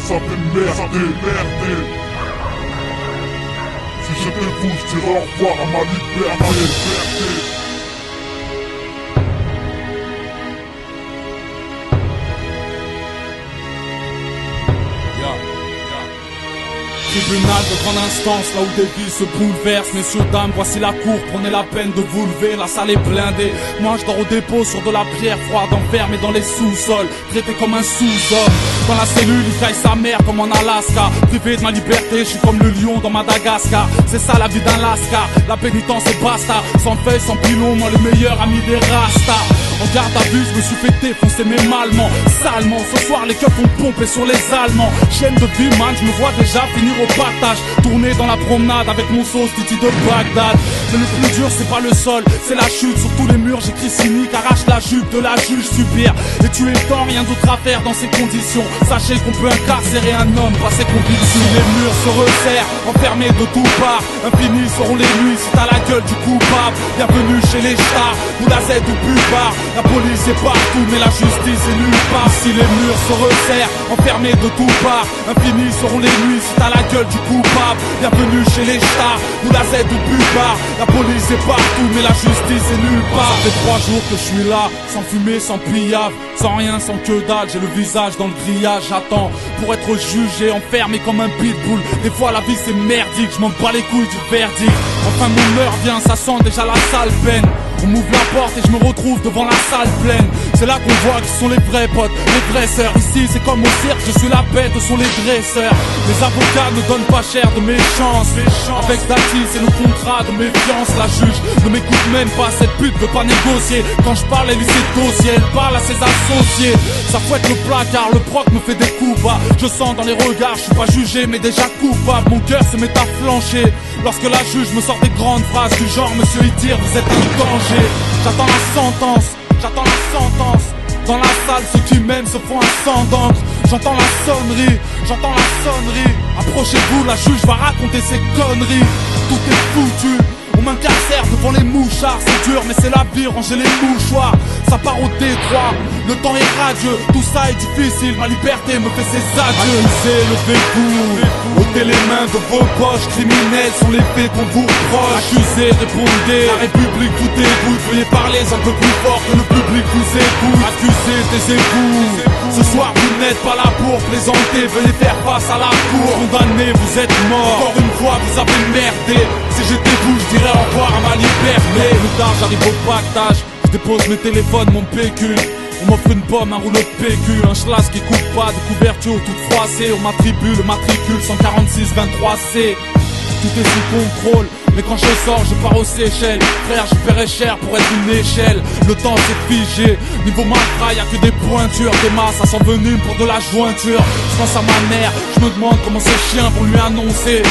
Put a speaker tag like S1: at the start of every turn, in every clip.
S1: ça fait merder. Si j'étais fou, je dirais au revoir à ma liberté.
S2: Tribunal de grande instance, là où des vies se bouleversent. Messieurs, dames, voici la cour, prenez la peine de vous lever. La salle est blindée, moi je dors au dépôt sur de la pierre froide, enfermé dans les sous-sols, traité comme un sous-homme. Dans la cellule, il caille sa mère comme en Alaska. Privé de ma liberté, je suis comme le lion dans Madagascar. C'est ça la vie d'un lascar, la pénitence est basta. Sans feuille, sans pilon, moi le meilleur ami des rastas. En garde à vue, je me suis fait défoncer mes malements, salement. Ce soir les keufs vont pomper sur les Allemands. Chaîne de vie, man, je me vois déjà finir au partage. Tourner dans la promenade avec mon sauce Titi de Bagdad. Mais le plus dur c'est pas le sol, c'est la chute. Sur tous les murs j'écris cynique, arrache la jupe de la juge, subir et tuer le temps, rien d'autre à faire dans ces conditions. Sachez qu'on peut incarcérer un homme par ses convictions. Les murs se resserrent, enfermés de tout part. Infinis seront les nuits si t'as la gueule du coupable. Bienvenue chez les stars, ou la Z ou plus bas. La police est partout mais la justice est nulle part. Si les murs se resserrent, enfermés de tout part. Infinis seront les nuits si t'as la gueule du coupable. Bienvenue chez les stars, ou la Z ou plus bas. La police est partout mais la justice est nulle part. Ça fait 3 jours que je suis là, sans fumée, sans pillave, sans rien, sans que dalle. J'ai le visage dans le grillage, j'attends pour être jugé, enfermé comme un pitbull. Des fois la vie c'est merdique, je m'en bats les couilles du verdict. Enfin mon heure vient, ça sent déjà la sale peine. On m'ouvre la porte et je me retrouve devant la salle pleine. C'est là qu'on voit qui sont les vrais potes, les vraies sœurs. Ici c'est comme au cirque, je suis la bête, ce sont les dresseurs. Les avocats ne donnent pas cher de mes chances. Avec Dati c'est le contrat de méfiance. La juge ne m'écoute même pas, cette pute veut pas négocier. Quand je parle elle lit ses dossiers, elle parle à ses associés. Ça fouette le placard, le proc me fait des coups bas. Je sens dans les regards, je suis pas jugé mais déjà coupable. Mon cœur se met à flancher lorsque la juge me sort des grandes phrases du genre monsieur Itir, vous êtes un danger. J'attends la sentence, j'attends la sentence. Dans la salle, ceux qui m'aiment se font un sang d'encre. J'entends la sonnerie, j'entends la sonnerie. Approchez-vous, la juge va raconter ses conneries. Tout est foutu, on m'incarcère devant les mouchards. C'est dur mais c'est la vie, rangez les mouchoirs. Ça part au détroit, le temps est radieux. Tout ça est difficile, ma liberté me fait ses adieux. Accusés, levez-vous, ôtez les mains de vos poches. Criminels sont les faits qu'on vous reproche. Accusés, répondez, la République vous dégoûte. Veuillez parler un peu plus fort que le public vous écoute. Accusés, taisez-vous, ce soir vous n'êtes pas là pour plaisanter. Veuillez faire face à la cour, condamné, vous êtes mort. Encore une fois vous avez merdé. Si j'étais vous, je dirais au revoir à ma liberté. Plus tard j'arrive au pactage, je dépose mes téléphones, mon pécule. On m'offre une pomme, un rouleau de PQ, un schlass qui coupe pas, de couverture toute froissée. On m'attribue le matricule 146-23C. Tout est sous contrôle, mais quand je sors, je pars aux Seychelles. Frère, je paierais cher pour être une échelle. Le temps s'est figé, niveau malfrat, y'a que des pointures. Des masses à s'envenir pour de la jointure. Je pense à ma mère, je me demande comment ces chiens vont lui annoncer.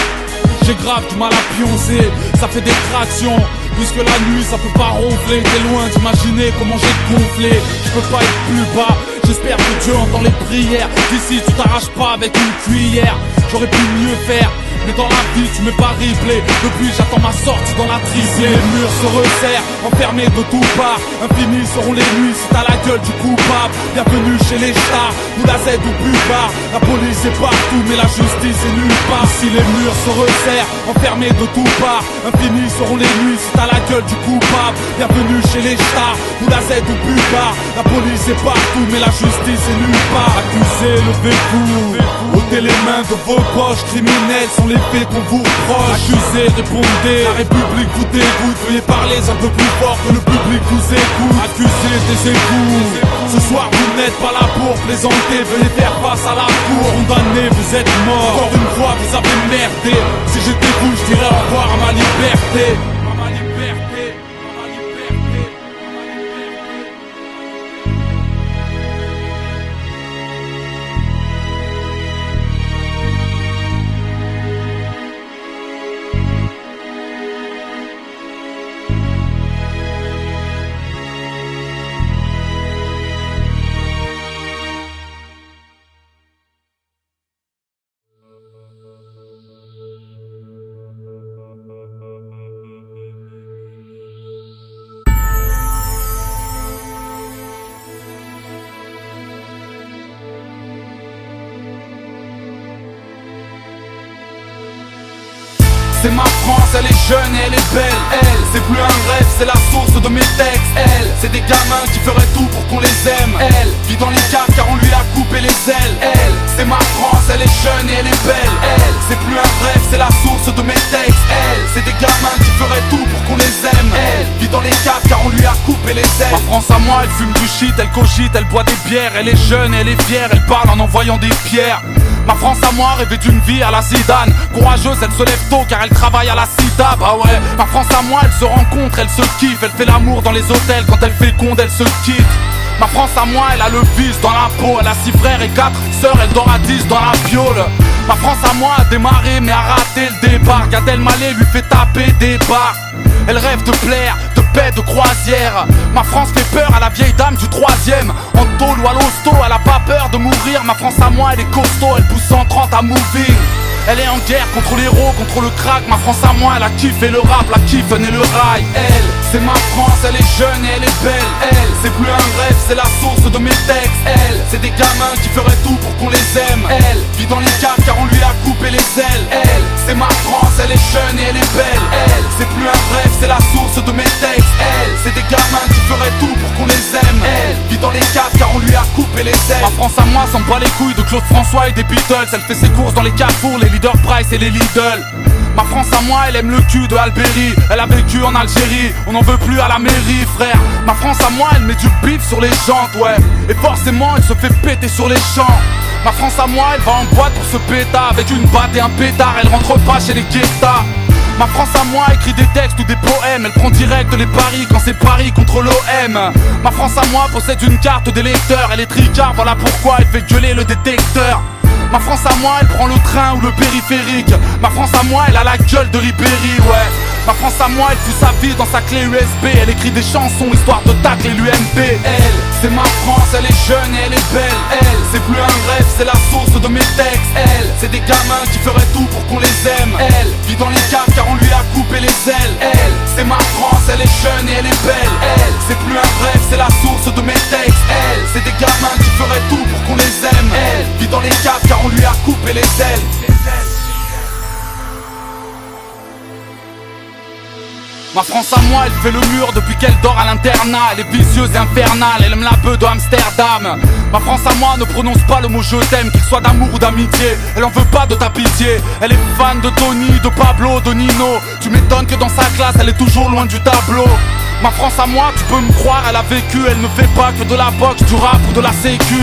S2: J'ai grave du mal à pioncer, ça fait des tractions. Puisque la nuit ça peut pas ronfler. T'es loin d'imaginer comment j'ai gonflé. Je peux pas être plus bas, j'espère que Dieu entend les prières. D'ici tu t'arraches pas avec une cuillère. J'aurais pu mieux faire, mais dans la vie tu m'es pas replay. Depuis j'attends ma sortie dans la triplée. Les murs se resserrent, enfermés de tout part. Infinis seront les nuits si t'as la gueule du coupable. Bienvenue chez les stars, ou la Z ou plus bas. La police est partout mais la justice est nulle part. Si les murs se resserrent, enfermés de tout part. Infinis seront les nuits si t'as la gueule du coupable. Bienvenue chez les stars, ou la Z ou plus bas. La police est partout mais la justice est nulle part. Accusés, levez-vous, ôtez les mains de vos poches. Criminels sont les faits qu'on vous reproche. Accusés, répondez, la République vous dégoûte. Veuillez parler un peu plus fort que le public vous écoute. Accusés, taisez-vous, ce soir vous n'êtes pas là pour plaisanter. Veuillez faire face à la cour, condamné, vous êtes mort. Encore une fois vous avez merdé. Si j'étais vous, je dirais au revoir à ma liberté. c'est ma France, elle est jeune et elle est belle. Elle, c'est plus un rêve, c'est la source de mes textes. Elle, c'est des gamins qui feraient tout pour qu'on les aime. Elle, vit dans les caves car on lui a coupé les ailes. Elle, c'est ma France, elle est jeune et elle est belle. Elle, c'est plus un rêve, c'est la source de mes textes. Elle, c'est des gamins qui feraient tout pour qu'on les aime. Elle, vit dans les caves car on lui a coupé les ailes. Ma France à moi, elle fume du shit, elle cogite, elle boit des bières. Elle est jeune et elle est fière, elle parle en envoyant des pierres. Ma France à moi rêvait d'une vie à la Zidane. Courageuse, elle se lève tôt car elle travaille à la Cita. Bah ouais, ma France à moi, elle se rencontre, elle se kiffe. Elle fait l'amour dans les hôtels, quand elle féconde, elle se quitte. Ma France à moi, elle a le vice dans la peau. Elle a 6 frères et 4 sœurs, elle dort à 10 dans la piole. Ma France à moi a démarré mais a raté le départ. Gad Elmaleh lui fait taper des barres. Elle rêve de plaire, de paix, de croisière. Ma France fait peur à la vieille dame du 3ème. En tôle ou à l'hosto, elle a pas peur de mourir. Ma France à moi, elle est costaud, elle pousse 130 à moving. Elle est en guerre contre l'héros, contre le crack. Ma France à moi, elle a kiffé le rap, la kiffe et le rail. Elle, c'est ma France, elle est jeune et elle est belle. Elle, c'est plus un rêve, c'est la source de mes textes. Elle, c'est des gamins qui feraient tout pour qu'on les aime. Elle, vit dans les caves car on lui a coupé les ailes. Elle, c'est ma France, elle est jeune et elle est belle. Elle, c'est plus un rêve, c'est la source de mes textes. Elle, c'est des gamins qui feraient tout pour qu'on les aime. Elle, vit dans les caves car on lui a coupé les ailes. Ma France à moi s'en bat les couilles de Claude François et des Beatles. Elle fait ses courses dans les Carrefour, les Leader Price et les Lidl. Ma France à moi, elle aime le cul de Albéry. Elle a vécu en Algérie, on n'en veut plus à la mairie, frère. Ma France à moi, elle met du bif sur les jantes, ouais. Et forcément, elle se fait péter sur les champs. Ma France à moi, elle va en boîte pour se péter avec une batte et un pétard. Elle rentre pas chez les guettas. Ma France à moi écrit des textes ou des poèmes. Elle prend direct les paris quand c'est Paris contre l'OM. Ma France à moi possède une carte d'électeur. Elle est tricard, voilà pourquoi elle fait gueuler le détecteur. Ma France à moi, elle prend le train ou le périphérique. Ma France à moi, elle a la gueule de Ribéry, ouais. Ma France à moi, elle fout sa vie dans sa clé USB. Elle écrit des chansons histoire de tacler l'UMP. Elle, c'est ma France, elle est jeune et elle est belle. Elle, c'est plus un rêve, c'est la source de mes textes. Elle, c'est des gamins qui feraient tout pour qu'on les aime. Elle, vit dans les caves car on lui a coupé les ailes. Elle, c'est ma France, elle est jeune et elle est belle. Elle, c'est plus un rêve, c'est la source de mes textes. Elle, c'est des gamins qui feraient tout pour qu'on les aime. Elle, vit dans les caves car on lui a coupé les ailes. Ma France à moi, elle fait le mur depuis qu'elle dort à l'internat. Elle est vicieuse et infernale, elle aime la beuh de Amsterdam. Ma France à moi ne prononce pas le mot je t'aime, qu'il soit d'amour ou d'amitié. Elle en veut pas de ta pitié. Elle est fan de Tony, de Pablo, de Nino. Tu m'étonnes que dans sa classe, elle est toujours loin du tableau. Ma France à moi, tu peux me croire, elle a vécu. Elle ne fait pas que de la boxe, du rap ou de la sécu.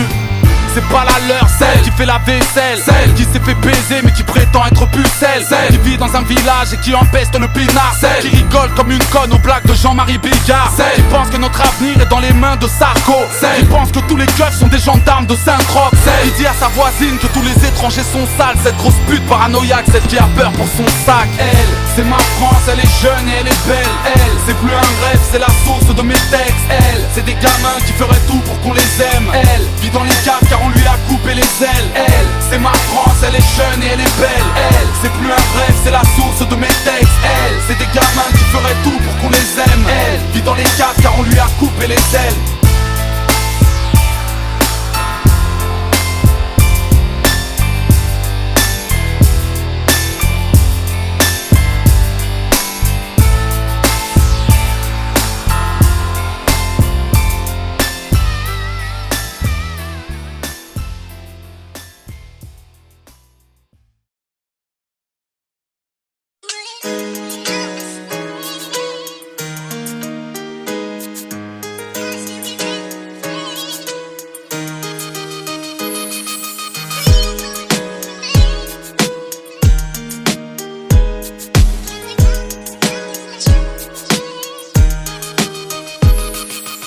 S2: C'est pas la leur, celle qui fait la vaisselle, celle qui s'est fait baiser mais qui prétend être pucelle, celle qui vit dans un village et qui empeste le pinard, celle qui rigole comme une conne aux blagues de Jean-Marie Bigard, celle qui pense que notre avenir est dans les mains de Sarko, celle qui pense que tous les keufs sont des gendarmes de Saint-Trope, celle qui dit à sa voisine que tous les étrangers sont sales, cette grosse pute paranoïaque, celle qui a peur pour son sac. Elle, c'est ma France, elle est jeune et elle est belle. Elle, c'est plus un rêve, c'est la source de mes textes. Elle, c'est des gamins qui feraient tout pour qu'on les aime. Elle, vit dans les caves car on lui a coupé les ailes. Elle, c'est ma France, elle est jeune et elle est belle. Elle, c'est plus un rêve, c'est la source de mes textes. Elle, c'est des gamins qui feraient tout pour qu'on les aime. Elle, vit dans les caves car on lui a coupé les ailes.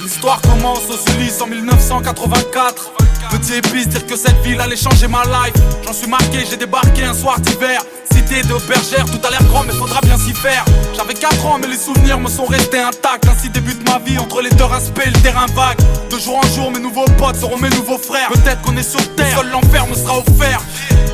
S2: L'histoire commence au Sulis en 1984. Petit épice, dire que cette ville allait changer ma life. J'en suis marqué, j'ai débarqué un soir d'hiver. Cité de bergère, tout a l'air grand mais faudra bien s'y faire. J'avais 4 ans mais les souvenirs me sont restés intacts. Ainsi débute ma vie entre les deux respects et le terrain vague. De jour en jour mes nouveaux potes seront mes nouveaux frères. Peut-être qu'on est sur terre, seul l'enfer me sera offert.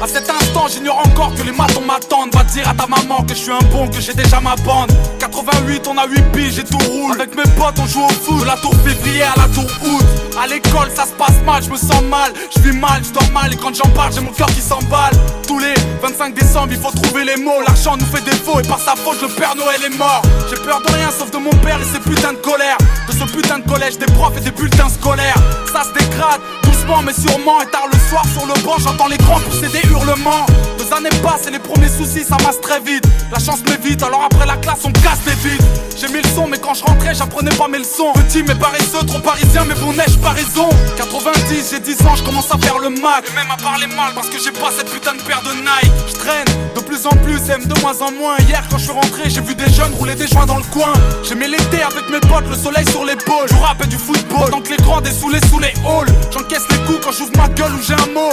S2: À cet instant j'ignore encore que les matons m'attendent. Va dire à ta maman que je suis un bon, que j'ai déjà ma bande. 88 on a 8 piges, j'ai tout roule. Avec mes potes on joue au foot, de la tour février à la tour août. À l'école ça se passe mal, je me sens mal. Je vis mal, je dors mal et quand j'en parle j'ai mon cœur qui s'emballe. Tous les 25 décembre il faut trouver les mots. L'argent nous fait défaut et par sa faute le Père Noël est mort. J'ai peur de rien sauf de mon père et ses putains de colère. De ce putain de collège, des profs et des bulletins scolaires. Ça se dégrade, doucement mais sûrement. Et tard le soir sur le banc j'entends les grands pousser des hurlements. 2 années passent et les premiers soucis ça masse très vite. La chance m'évite alors après la classe on casse des vides. J'ai mis le son mais quand je rentrais j'apprenais pas mes leçons. Petit mais paresseux, trop parisien mais bon neige pas raison. 90 j'ai 10 ans je commence à faire le Mac. Et même à parler mal parce que j'ai pas cette putain de paire de Nike. Je traîne de plus en plus, aime de moins en moins. Hier quand je suis rentré j'ai vu des jeunes rouler des joints dans le coin. J'aimais l'été avec mes potes, le soleil sur l'épaule. Je rappe et du football, tant que les grands dessoulés sous les halls. J'encaisse les coups quand j'ouvre ma gueule ou j'ai un mot.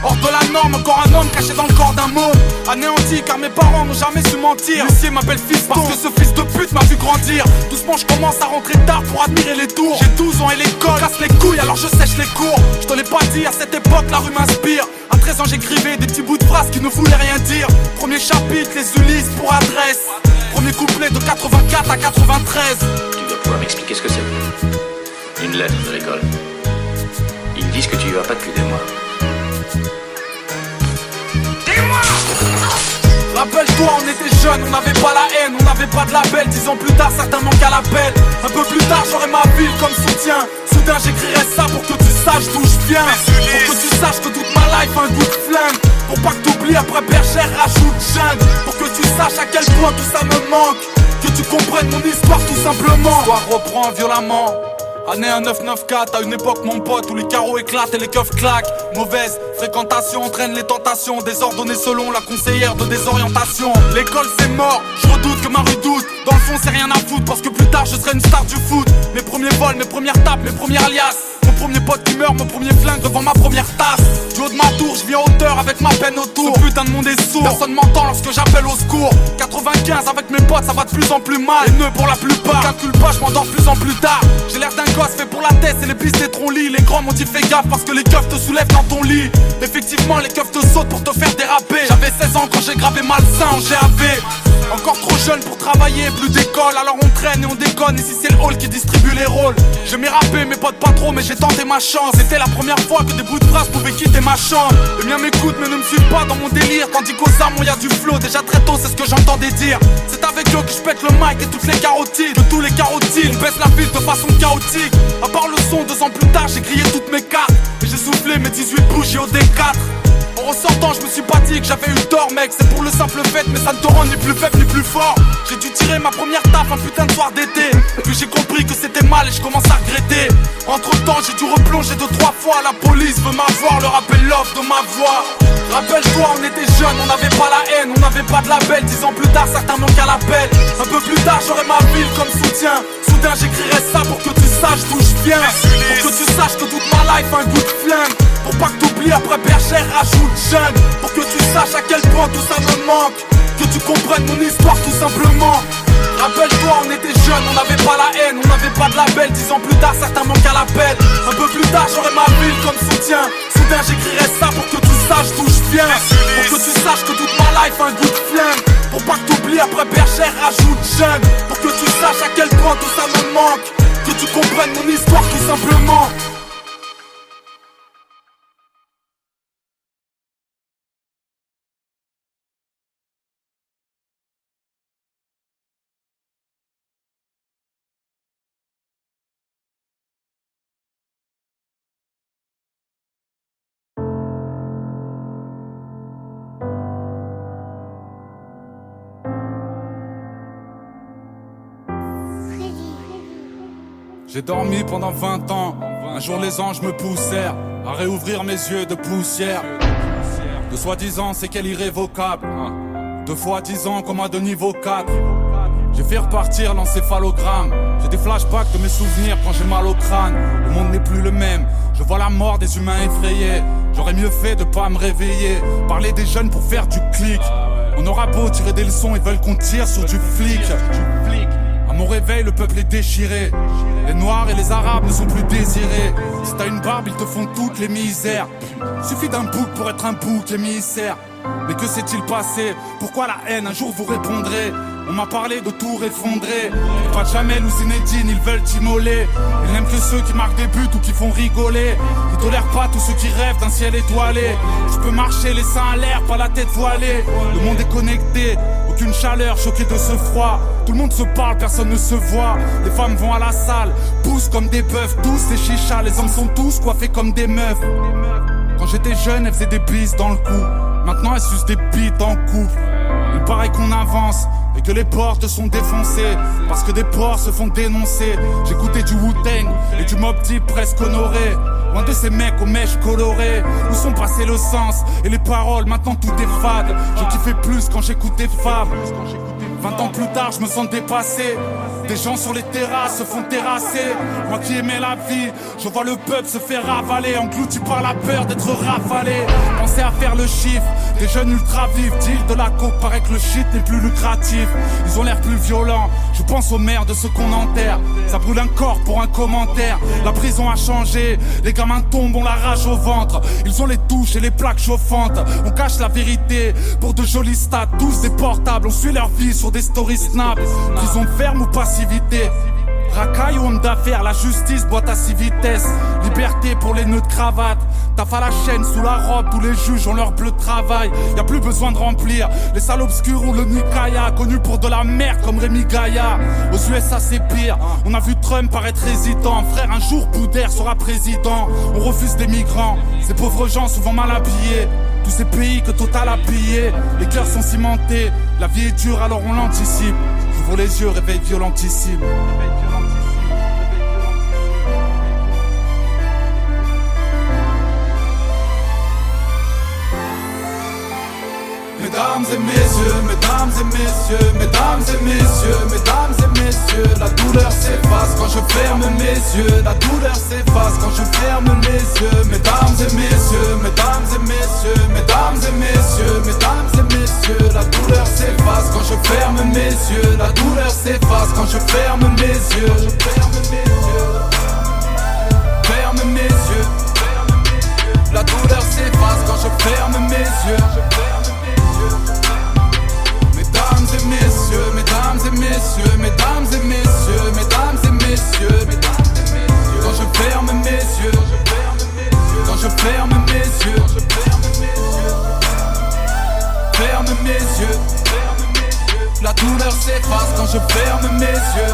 S2: Hors de la norme, encore un homme caché dans le corps d'un môme. Anéanti car mes parents n'ont jamais su mentir. L'huissier m'appelle fiston parce que ce fils de pute m'a vu grandir. Doucement je commence à rentrer tard pour admirer les tours. J'ai 12 ans et l'école casse les couilles alors je sèche les cours. Je te l'ai pas dit, à cette époque la rue m'inspire. À 13 ans j'écrivais des petits bouts de phrases qui ne voulaient rien dire. Premier chapitre, les Ulysses pour adresse. Premier couplet de 84 à 93.
S3: Tu dois pouvoir m'expliquer ce que c'est. Une lettre de l'école. Ils disent que tu y vas pas depuis des mois.
S2: Rappelle-toi, on était jeunes, on n'avait pas la haine, on n'avait pas de label. 10 ans plus tard, certains manquent à l'appel. Un peu plus tard, j'aurai ma ville comme soutien. Soudain, j'écrirai ça pour que tu saches d'où je viens. Pour que tu saches que toute ma life a un goût de flingue. Pour pas que t'oublies, après Bergère, rajoute jungle. Pour que tu saches à quel point tout ça me manque. Que tu comprennes mon histoire tout simplement. L'histoire reprend violemment. Année 1994, à une époque mon pote où les carreaux éclatent et les keufs claquent. Mauvaise fréquentation entraîne les tentations, désordonnées selon la conseillère de désorientation. L'école c'est mort, je redoute que ma rue doute. Dans le fond c'est rien à foutre parce que plus tard je serai une star du foot. Mes premiers vols, mes premières tapes, mes premières liasses. Mon premier pote qui meurt, mon premier flingue devant ma première tasse. Du haut de ma tour, je viens en hauteur avec ma peine autour. Ce putain de monde est sourd, personne m'entend lorsque j'appelle au secours. 95 avec mes potes, ça va de plus en plus mal. Les nœuds pour la plupart, je calcule pas, je m'endors de plus en plus tard. J'ai l'air d'un gosse fait pour la tête et les pistes des troncs-lits. Les grands m'ont dit fais gaffe parce que les keufs te soulèvent dans ton lit. Effectivement les keufs te sautent pour te faire déraper. J'avais 16 ans quand j'ai gravé malsain en GAV. Encore trop jeune pour travailler, plus d'école. Alors on traîne et on déconne. Et si c'est le hall qui distribue les rôles. J'aimais rapper, mes potes pas trop, mais j'ai tenté ma chance. C'était la première fois que des bouts de phrases pouvaient quitter ma chambre. Les miens m'écoutent mais ne me suivent pas dans mon délire. Tandis qu'aux armes y a du flow, déjà très tôt c'est ce que j'entendais dire. C'est avec eux que je pète le mic et toutes les carotides. De tous les carotides, baisse la ville de façon chaotique. À part le son, 2 ans plus tard j'ai grillé toutes mes cartes. Et j'ai soufflé mes 18 bougies au D4. En ressortant je me suis pas dit que j'avais eu tort mec. C'est pour le simple fait mais ça ne te rend ni plus faible ni plus fort. J'ai dû tirer ma première taf un putain de soir d'été. Puis j'ai compris que c'était mal et je commence à regretter. Entre temps j'ai dû replonger 2-3 fois. La police veut m'avoir, leur appel l'offre de ma voix. Rappelle-toi on était jeunes, on n'avait pas la haine, on n'avait pas de label. 10 ans plus tard certains manquent à l'appel. Un peu plus tard j'aurai ma ville comme soutien. Soudain j'écrirai ça pour que tu saches d'où je viens. Pour que tu saches que toute ma life a un goût de flingue. Pour pas que t'oublies après Bergère rajoute jeune. Pour que tu saches à quel point tout ça me manque. Que tu comprennes mon histoire tout simplement. Rappelle-toi on était jeunes, on n'avait pas la haine, on n'avait pas de label. 10 ans plus tard certains manquent à l'appel. Un peu plus tard j'aurai ma ville comme soutien. Soudain j'écrirai ça pour que tu saches d'où je viens. Pour que tu saches que toute ma life a un goût de flingue. Pour pas que t'oublies après Bergère rajoute jeune. Pour que tu saches à quel point tout ça me manque. Que tu comprennes mon histoire tout simplement. J'ai dormi pendant 20 ans. Un jour les anges me poussèrent à réouvrir mes yeux de poussière. De soi-disant c'est qu'elle irrévocable. 2 fois 10 ans comme un de niveau 4. J'ai fait repartir l'encéphalogramme. J'ai des flashbacks de mes souvenirs quand j'ai mal au crâne. Le monde n'est plus le même. Je vois la mort des humains effrayés. J'aurais mieux fait de pas me réveiller. Parler des jeunes pour faire du clic. On aura beau tirer des leçons, ils veulent qu'on tire sur du flic. À À mon réveil, le peuple est déchiré. Les noirs et les arabes ne sont plus désirés. Si t'as une barbe, ils te font toutes les misères. Suffit d'un bouc pour être un bouc émissaire. Mais que s'est-il passé? Pourquoi la haine? Un jour vous répondrez. On m'a parlé de tout effondrer. Pas de Jamel ou Zinedine, ils veulent t'immoler. Ils n'aiment que ceux qui marquent des buts ou qui font rigoler. Ils tolèrent pas tous ceux qui rêvent d'un ciel étoilé. Je peux marcher les seins à l'air, pas la tête voilée. Le monde est connecté, aucune chaleur, choqué de ce froid. Tout le monde se parle, personne ne se voit. Les femmes vont à la salle, poussent comme des bœufs. Tous des chichas, les hommes sont tous coiffés comme des meufs. Quand j'étais jeune, elles faisaient des bises dans le cou. Maintenant elles sucent des bites en couple. Il paraît qu'on avance et que les portes sont défoncées parce que des porcs se font dénoncer. J'écoutais du Wu-Tang et du Mobb Deep presque honoré. Loin de ces mecs aux mèches colorées. Où sont passés le sens et les paroles? Maintenant tout est fade. Je kiffais plus quand j'écoutais Fab. 20 ans plus tard je me sens dépassé. Des gens sur les terrasses se font terrasser. Moi qui aimais la vie, je vois le peuple se faire ravaler, englouti par la peur d'être rafalé. Pensez à faire le chiffre, des jeunes ultra vifs. Deal de la coke, paraît que le shit n'est plus lucratif. Ils ont l'air plus violents, je pense aux mères de ceux qu'on enterre. Ça brûle un corps pour un commentaire. La prison a changé, les gamins tombent, on la rage au ventre. Ils ont les touches et les plaques chauffantes. On cache la vérité pour de jolis stats. Tous des portables, on suit leur vie sur des stories snap. Prison ferme ou passivité, racaille ou homme d'affaires, la justice boite à 6 vitesses. Liberté pour les nœuds de cravate. Taf à la chaîne, sous la robe, tous les juges ont leur bleu de travail. Y'a plus besoin de remplir les salles obscures ou le Nikaya. Connu pour de la merde comme Rémi Gaillard. Aux USA c'est pire, on a vu Trump paraître hésitant. Frère, un jour Boudère sera président. On refuse des migrants, ces pauvres gens souvent mal habillés. Tous ces pays que Total a pillés. Les cœurs sont cimentés, la vie est dure alors on l'anticipe. J'ouvre les yeux, réveil violentissime. Mesdames et messieurs, mesdames et messieurs, mesdames et messieurs, mesdames et messieurs, la douleur s'efface quand je ferme mes yeux, la douleur s'efface quand je ferme mes yeux. Mesdames et messieurs, mesdames et messieurs, mesdames et messieurs, mesdames et messieurs, la douleur s'efface quand je ferme mes yeux, la douleur s'efface quand je ferme mes yeux. Ferme mes yeux, la douleur s'efface quand je ferme mes yeux. Mesdames et messieurs, mesdames et messieurs, mesdames et messieurs, mesdames et messieurs, quand je ferme mes yeux, quand je ferme mes yeux, ferme mes yeux, la douleur s'efface quand je ferme mes yeux.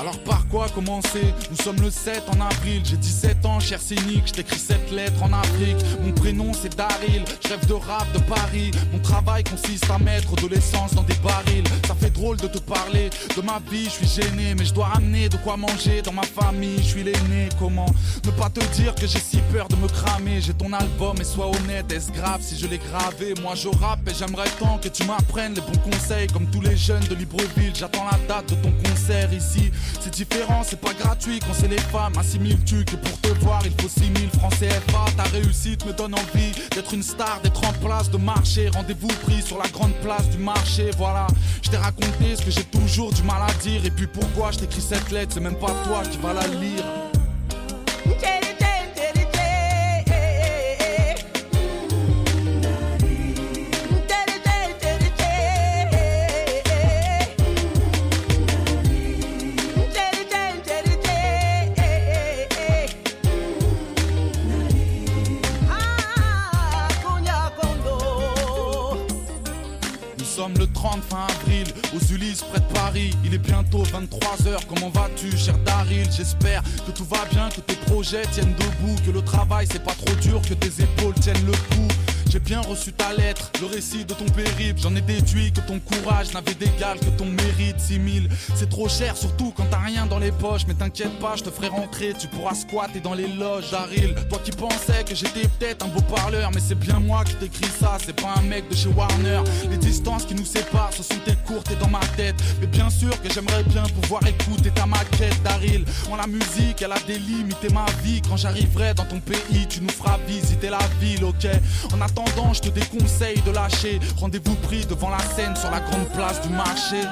S2: Alors par quoi commencer? Nous sommes le 7 en avril. J'ai 17 ans, cher cynique. Je t'écris cette lettre en Afrique. Mon prénom c'est Daryl. Je rêve de rap de Paris. Mon travail consiste à mettre de l'essence dans des barils. Ça fait drôle de te parler de ma vie. Je suis gêné mais je dois ramener de quoi manger dans ma famille. Je suis l'aîné. Comment ne pas te dire que j'ai si peur de me cramer? J'ai ton album et sois honnête. Est-ce grave si je l'ai gravé? Moi je rappe et j'aimerais tant que tu m'apprennes les bons conseils. Comme tous les jeunes de Libreville. J'attends la date de ton concert ici. C'est différent, c'est pas gratuit quand c'est les femmes. Assimiles-tu que pour te voir il faut 6000 francs CFA? Ta réussite me donne envie d'être une star, d'être en place, de marcher. Rendez-vous pris sur la grande place du marché. Voilà, je t'ai raconté ce que j'ai toujours du mal à dire. Et puis pourquoi je t'écris cette lettre, c'est même pas toi qui vas la lire. Nous sommes le 30 fin avril, aux Ulysses près de Paris. Il est bientôt 23h, comment vas-tu cher Daryl? J'espère que tout va bien, que tes projets tiennent debout, que le travail c'est pas trop dur, que tes épaules tiennent le coup. J'ai bien reçu ta lettre, le récit de ton périple. J'en ai déduit que ton courage n'avait d'égal que ton mérite. 6000, c'est trop cher, surtout quand t'as rien dans les poches. Mais t'inquiète pas, je te ferai rentrer, tu pourras squatter dans les loges. Daryl, toi qui pensais que j'étais peut-être un beau parleur, mais c'est bien moi qui t'écris ça, c'est pas un mec de chez Warner. Les distances qui nous séparent, ce sont tes courtes et dans ma tête. Mais bien sûr que j'aimerais bien pouvoir écouter ta maquette, Daryl. Moi la musique, elle a des limites et ma vie. Quand j'arriverai dans ton pays, tu nous feras visiter la ville, ok? En attendant, je te déconseille de lâcher. Rendez-vous pris devant la scène sur la grande place du marché.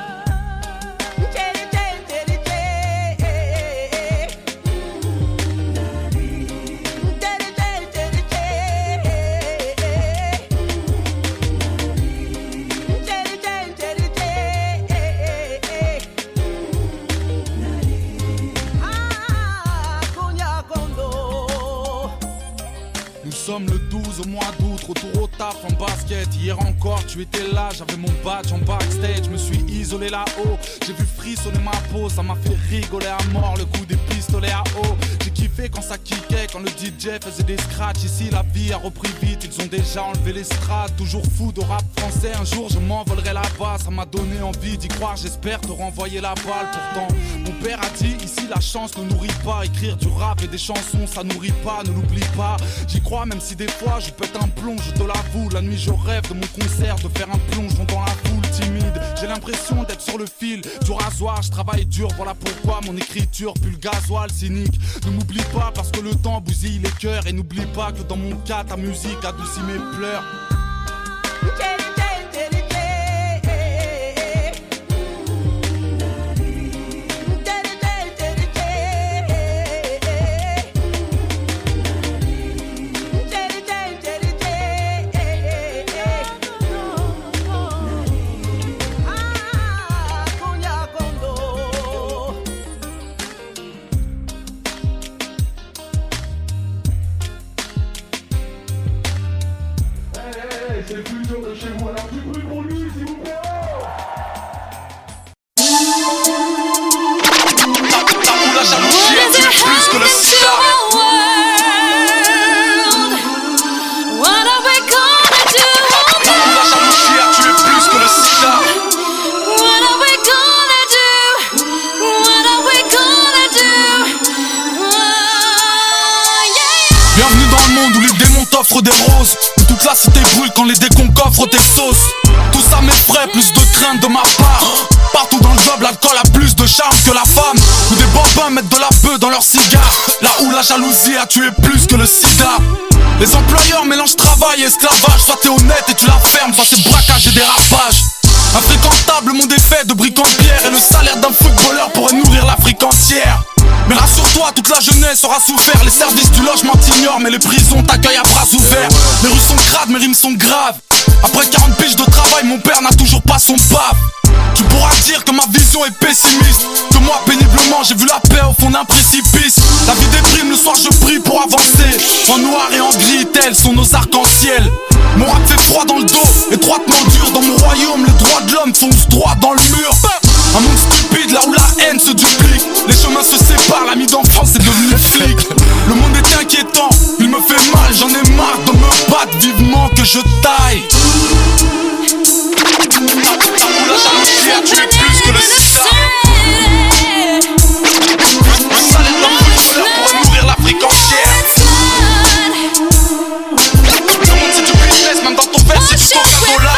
S2: Nous sommes le 12 au mois d'août, retour au taf en basket. Hier encore tu étais là, j'avais mon badge en backstage. Je me suis isolé là-haut, j'ai vu frissonner ma peau. Ça m'a fait rigoler à mort le coup des pistolets à eau. J'ai kiffé quand ça kickait, quand le DJ faisait des scratchs. Ici la vie a repris vite, ils ont déjà enlevé l'estrade. Toujours fou de rap français, un jour je m'envolerai là-bas. Ça m'a donné envie d'y croire, j'espère te renvoyer la balle. Pourtant mon père a dit, ici la chance ne nourrit pas. Écrire du rap et des chansons ça nourrit pas, ne l'oublie pas. J'y crois même si des fois je pète un plomb, je te l'avoue. La nuit je rêve de mon concert, de faire un plongeon dans la foule timide. J'ai l'impression d'être sur le fil du rasoir, je travaille dur, voilà pourquoi mon écriture pue le gasoil cynique. Ne m'oublie pas parce que le temps bousille les cœurs. Et n'oublie pas que dans mon cas ta musique adoucit mes pleurs.
S1: C'est plus dur de chez vous, alors du bruit pour lui, s'il vous plaît.
S2: La jalousie a tué plus que le sida.
S4: What are we gonna do?
S2: La jalousie a tué plus que le sida.
S4: What are we gonna do? What are we gonna do? Yeah.
S2: Bienvenue dans le monde où les démons t'offrent des roses, où toute la cité brûle quand les déconcoffrent tes sauces. Tout ça m'effraie, plus de crainte de ma part. Partout dans le job, l'alcool a plus de charme que la femme. Où des bambins mettent de la bœuf dans leurs cigares. Là où la jalousie a tué plus que le sida. Les employeurs mélangent travail et esclavage. Soit t'es honnête et tu la fermes, soit c'est braquage et dérapage. Infréquentable, monde est fait de briques en pierre. Et le salaire d'un footballeur pourrait nourrir l'Afrique entière. Mais rassure-toi, toute la jeunesse aura souffert. Les services du logement t'ignorent, mais les prisons t'accueillent à bras ouverts. Les rues sont crades, mes rimes sont graves. Après 40 piges de travail, mon père n'a toujours pas son pape. Tu pourras dire que ma vision est pessimiste, que moi péniblement j'ai vu la paix au fond d'un précipice. La vie déprime, le soir je prie pour avancer. En noir et en gris, tels sont nos arcs-en-ciel. Mon rap fait froid dans le dos, étroitement dur. Dans mon royaume, les droits de l'homme foncent droit dans le mur. Un monde stupide, là où la haine se duplique. Les chemins se séparent, l'ami d'enfance est devenu flic. Le monde est inquiétant, il me fait mal. J'en ai marre de me battre, vivement que je taille. La jalousie a tué plus que le sida. Le salaire d'un footballeur pourrait nourrir l'Afrique entière. Le monde c'est du business, même dans ton verre c'est du Coca-Cola.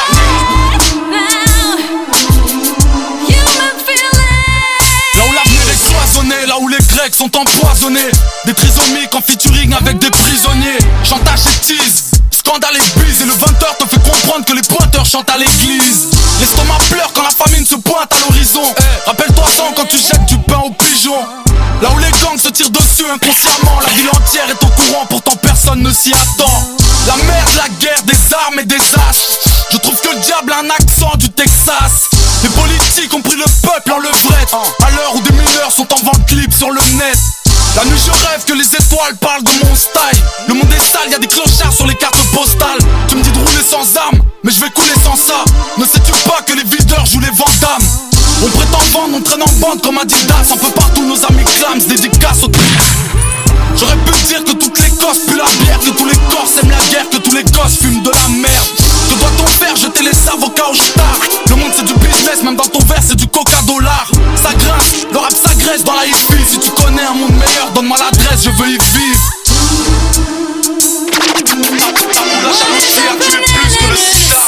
S2: Là où l'avenir est cloisonné, là où les Grecs sont empoisonnés. Des trisomiques en featuring avec des prisonniers. Chantage et tease, scandale et bise. Et le 20h te fait comprendre que les pointeurs chantent à l'église. L'estomac pleure quand la famine se pointe à l'horizon. Rappelle-toi-en quand tu jettes du pain aux pigeons. Là où les gangs se tirent dessus inconsciemment. La ville entière est au courant, pourtant personne ne s'y attend. La merde, la guerre, des armes et des astres. Je trouve que le diable a un accent du Texas. Les politiques ont pris le peuple en levrette. À l'heure où des mineurs sont en vente libre sur le net. La nuit je rêve que les étoiles parlent de mon style. Le monde est sale, y'a des clochards sur les cartes postales. Tu me dis de rouler sans armes, mais je vais couler sans ça. Ne sais-tu pas que les Dams, dédicace au J'aurais pu te dire que toutes les gosses puent la bière, que tous les Corses aiment la guerre, que tous les gosses fument de la merde. Que doit-on faire? Jeter les avocats au star. Le monde c'est du business, même dans ton verre c'est du coca dollar. Ça grince, le rap s'agresse dans la hippie. Si tu connais un monde meilleur, donne-moi l'adresse, je veux y vivre. La jalousie a tué plus que le sida.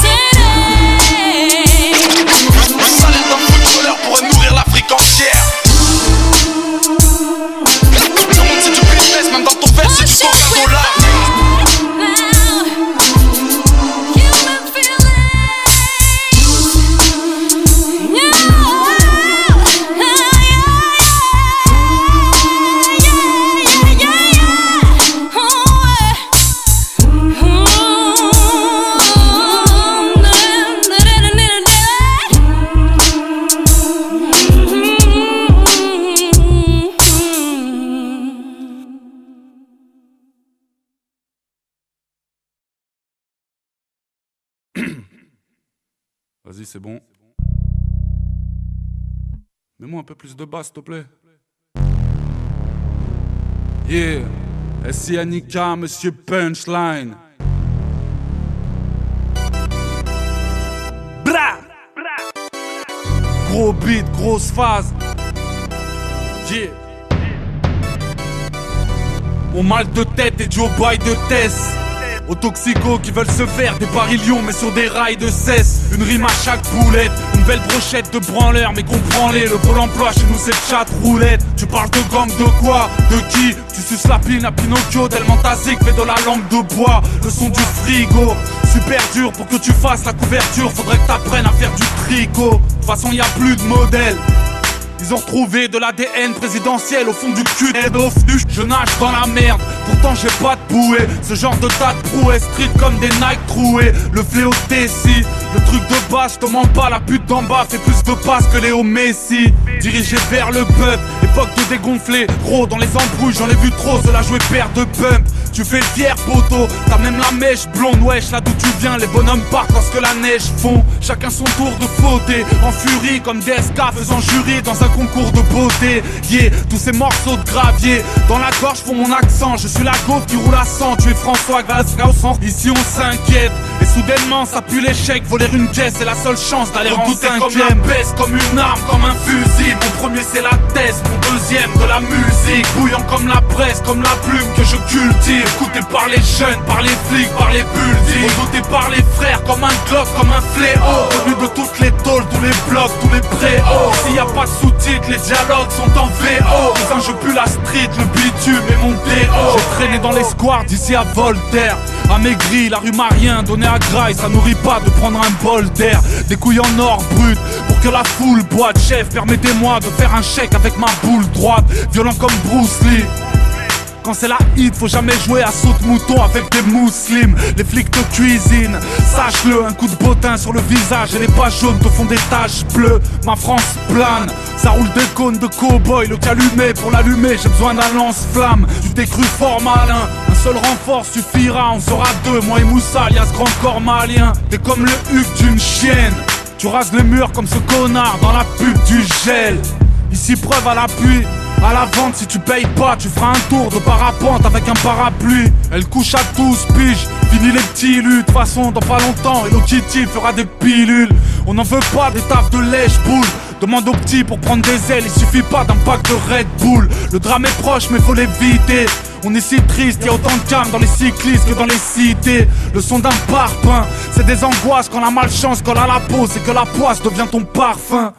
S2: Le salaire d'un footballeur pourrait nourrir l'Afrique entière. Le monde c'est du business, même dans ton verre c'est du coca dollar. Vas-y, c'est bon. Mets-moi un peu plus de basse, s'il te plaît. Yeah, SINK, Monsieur Punchline. Bra! Gros beat, grosse phase. Yeah. Mon mal de tête est dû au bail de Tess. Aux toxicos qui veulent se faire des paris-lions mais sur des rails de cesse. Une rime à chaque boulette, une belle brochette de branleurs. Mais comprends-les, le pôle emploi chez nous c'est le chat roulette. Tu parles de gang de quoi? De qui? Tu suces la pine à Pinocchio, tellement ta zig fait de la langue de bois. Le son du frigo, super dur pour que tu fasses la couverture. Faudrait que t'apprennes à faire du tricot. De toute façon y a plus de modèles. Ils ont retrouvé de l'ADN présidentiel au fond du cul et d'offus. Je nage dans la merde, pourtant j'ai pas de bouée. Ce genre de tas de prouesses, street comme des Nike troués. Le fléau Tessie, le truc de base, je te mens pas. La pute d'en bas fait plus de passes que Léo Messi. Dirigé vers le bump, époque de dégonfler. Gros dans les embrouilles, j'en ai vu trop, cela jouer paire de bump. Tu fais le fier poteau, t'as même la mèche blonde. Wesh, là d'où tu viens, les bonhommes partent lorsque la neige fond. Chacun son tour de fauter, en furie comme DSK faisant jury dans un concours de beauté. Yeah, tous ces morceaux de gravier dans la gorge font mon accent. Je suis la gauve qui roule à 100, tu es François Gasca au centre. Ici on s'inquiète, et soudainement ça pue l'échec. Voler une caisse c'est la seule chance d'aller en cinquième. Comme la baisse, comme une arme, comme un fusil. Mon premier c'est la thèse, mon deuxième de la musique. Bouillant comme la presse, comme la plume que je cultive. Écouté par les jeunes, par les flics, par les buildings. Écouté par les frères comme un glock, comme un fléau. Venu de toutes les tôles, tous les blocs, tous les préaux. S'il y a pas de sous-titres, les dialogues sont en VO. Cousin, je pue la street, le bitume et mon déo. J'ai traîné dans les squares d'ici à Voltaire. Amaigri, la rue m'a rien donné à graille. Ça nourrit pas de prendre un bol d'air. Des couilles en or brut pour que la foule boite. Chef, permettez-moi de faire un chèque avec ma boule droite. Violent comme Bruce Lee. Quand c'est la hit, faut jamais jouer à saute-mouton avec des musulmans. Les flics te cuisinent, sache-le. Un coup de bottin sur le visage et les pages jaunes te font des taches bleues. Ma France plane, ça roule des cônes de cow-boy. Le calumet, pour l'allumer, j'ai besoin d'un lance-flamme. Tu t'es cru fort malin, un seul renfort suffira. On sera deux, moi et Moussa, alias grand corps malien. T'es comme le Hugues d'une chienne. Tu rases les murs comme ce connard dans la pub du gel. Ici preuve à l'appui. À la vente, si tu payes pas, tu feras un tour de parapente avec un parapluie. Elle couche à 12 piges, fini les petits lus. De toute façon, dans pas longtemps, Hello Kitty fera des pilules. On n'en veut pas des taffes de lèche-boule. Demande aux petits pour prendre des ailes, il suffit pas d'un pack de Red Bull. Le drame est proche, mais faut l'éviter. On est si triste, y'a autant de calme dans les cyclistes que dans les cités. Le son d'un parpaing, c'est des angoisses quand la malchance colle à la peau. C'est que la poisse devient ton parfum.